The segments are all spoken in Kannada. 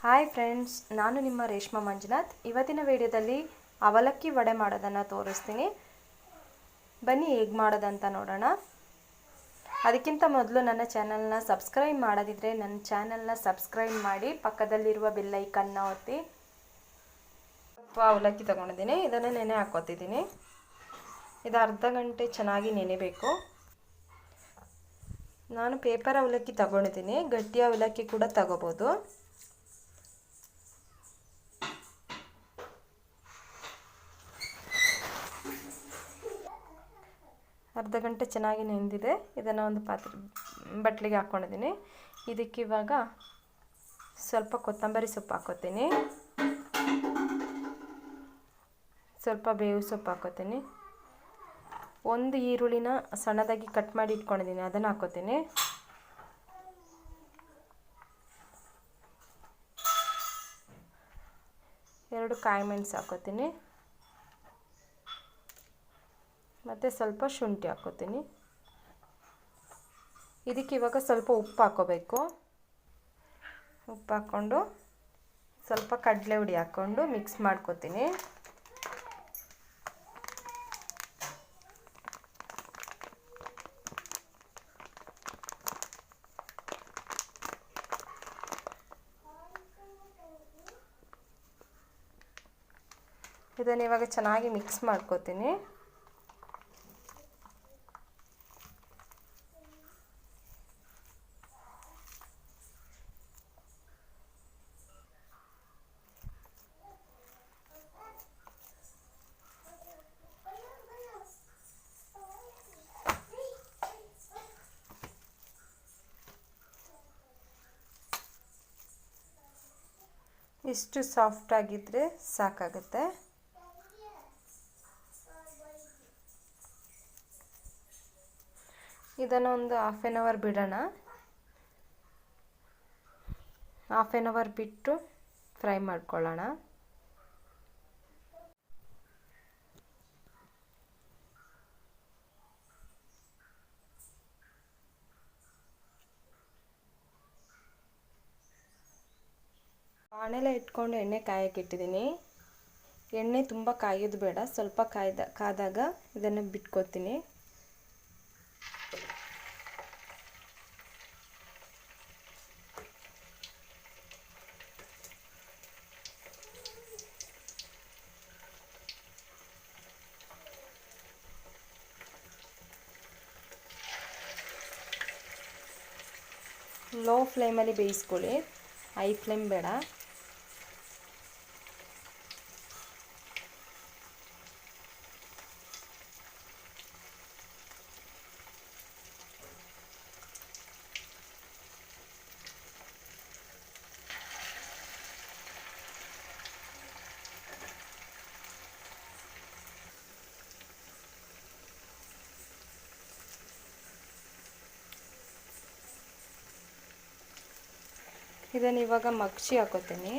ಹಾಯ್ ಫ್ರೆಂಡ್ಸ್, ನಾನು ನಿಮ್ಮ ರೇಷ್ಮಾ ಮಂಜುನಾಥ್. ಇವತ್ತಿನ ವಿಡಿಯೋದಲ್ಲಿ ಅವಲಕ್ಕಿ ವಡೆ ಮಾಡೋದನ್ನು ತೋರಿಸ್ತೀನಿ. ಬನ್ನಿ ಹೇಗೆ ಮಾಡೋದಂತ ನೋಡೋಣ. ಅದಕ್ಕಿಂತ ಮೊದಲು ನನ್ನ ಚಾನಲ್ನ ಸಬ್ಸ್ಕ್ರೈಬ್ ಮಾಡೋದಿದ್ರೆ ನನ್ನ ಚಾನಲ್ನ ಸಬ್ಸ್ಕ್ರೈಬ್ ಮಾಡಿ, ಪಕ್ಕದಲ್ಲಿರುವ ಬೆಲ್ ಐಕನ್ನ ಒತ್ತಿ. ಅವಲಕ್ಕಿ ತೊಗೊಂಡಿದ್ದೀನಿ, ಇದನ್ನು ನೆನೆ ಹಾಕ್ಕೊತಿದ್ದೀನಿ. ಇದು ಅರ್ಧ ಗಂಟೆ ಚೆನ್ನಾಗಿ ನೆನೆಬೇಕು. ನಾನು ಪೇಪರ್ ಅವಲಕ್ಕಿ ತಗೊಂಡಿದ್ದೀನಿ, ಗಟ್ಟಿ ಅವಲಕ್ಕಿ ಕೂಡ ತಗೋಬೋದು. ಅರ್ಧ ಗಂಟೆ ಚೆನ್ನಾಗಿ ನೆಂದಿದೆ. ಇದನ್ನು ಒಂದು ಬಟ್ಲಿಗೆ ಹಾಕ್ಕೊಂಡಿದ್ದೀನಿ. ಇದಕ್ಕೆ ಇವಾಗ ಸ್ವಲ್ಪ ಕೊತ್ತಂಬರಿ ಸೊಪ್ಪು ಹಾಕ್ಕೋತೀನಿ, ಸ್ವಲ್ಪ ಬೇವು ಸೊಪ್ಪು ಹಾಕ್ಕೋತೀನಿ, ಒಂದು ಈರುಳ್ಳಿನ ಸಣ್ಣದಾಗಿ ಕಟ್ ಮಾಡಿ ಇಟ್ಕೊಂಡಿದ್ದೀನಿ, ಅದನ್ನು ಹಾಕ್ಕೋತೀನಿ. ಎರಡು ಕಾಯಿ ಮೆಣಸು ಹಾಕ್ಕೋತೀನಿ, ಮತ್ತು ಸ್ವಲ್ಪ ಶುಂಠಿ ಹಾಕ್ಕೋತೀನಿ. ಇದಕ್ಕೆ ಇವಾಗ ಸ್ವಲ್ಪ ಉಪ್ಪು ಹಾಕ್ಕೋಬೇಕು. ಉಪ್ಪು ಹಾಕ್ಕೊಂಡು ಸ್ವಲ್ಪ ಕಡಲೆ ಹುಡಿ ಹಾಕ್ಕೊಂಡು ಮಿಕ್ಸ್ ಮಾಡ್ಕೋತೀನಿ. ಇದನ್ನು ಇವಾಗ ಚೆನ್ನಾಗಿ ಮಿಕ್ಸ್ ಮಾಡ್ಕೋತೀನಿ. ಇಷ್ಟು ಸಾಫ್ಟ್ ಆಗಿದ್ದರೆ ಸಾಕಾಗುತ್ತೆ. ಇದನ್ನು ಒಂದು ಹಾಫ್ ಆನ್ ಅವರ್ ಬಿಡೋಣ. ಹಾಫ್ ಆನ್ ಅವರ್ ಬಿಟ್ಟು ಫ್ರೈ ಮಾಡ್ಕೊಳ್ಳೋಣ. ಬಾಣಲೆ ಇಟ್ಕೊಂಡು ಎಣ್ಣೆ ಕಾಯಕ್ಕೆ ಇಟ್ಟಿದ್ದೀನಿ. ಎಣ್ಣೆ ತುಂಬ ಕಾಯೋದು ಬೇಡ, ಸ್ವಲ್ಪ ಕಾದಾಗ ಇದನ್ನು ಬಿಟ್ಕೋತೀನಿ. ಲೋ ಫ್ಲೇಮಲ್ಲಿ ಬೇಯಿಸ್ಕೊಳ್ಳಿ, ಹೈ ಫ್ಲೇಮ್ ಬೇಡ. ಇದನ್ನು ಇವಾಗ ಮಗ್ಚಿ ಹಾಕೋತೀನಿ.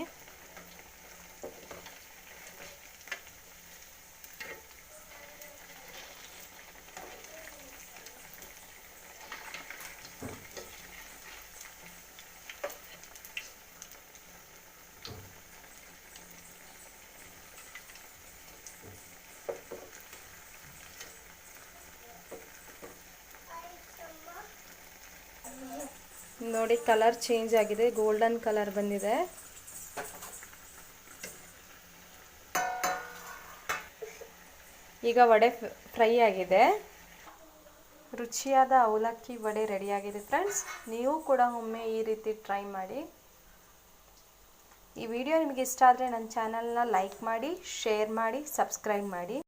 ನೋಡಿ, ಕಲರ್ ಚೇಂಜ್ ಆಗಿದೆ, ಗೋಲ್ಡನ್ ಕಲರ್ ಬಂದಿದೆ. ಈಗ ವಡೆ ಫ್ರೈ ಆಗಿದೆ. ರುಚಿಯಾದ ಅವಲಕ್ಕಿ ವಡೆ ರೆಡಿಯಾಗಿದೆ ಫ್ರೆಂಡ್ಸ್. ನೀವು ಕೂಡ ಒಮ್ಮೆ ಈ ರೀತಿ ಟ್ರೈ ಮಾಡಿ. ಈ ವಿಡಿಯೋ ನಿಮಗೆ ಇಷ್ಟ ಆದರೆ ನನ್ನ ಚಾನಲ್ನ ಲೈಕ್ ಮಾಡಿ, ಶೇರ್ ಮಾಡಿ, ಸಬ್ಸ್ಕ್ರೈಬ್ ಮಾಡಿ.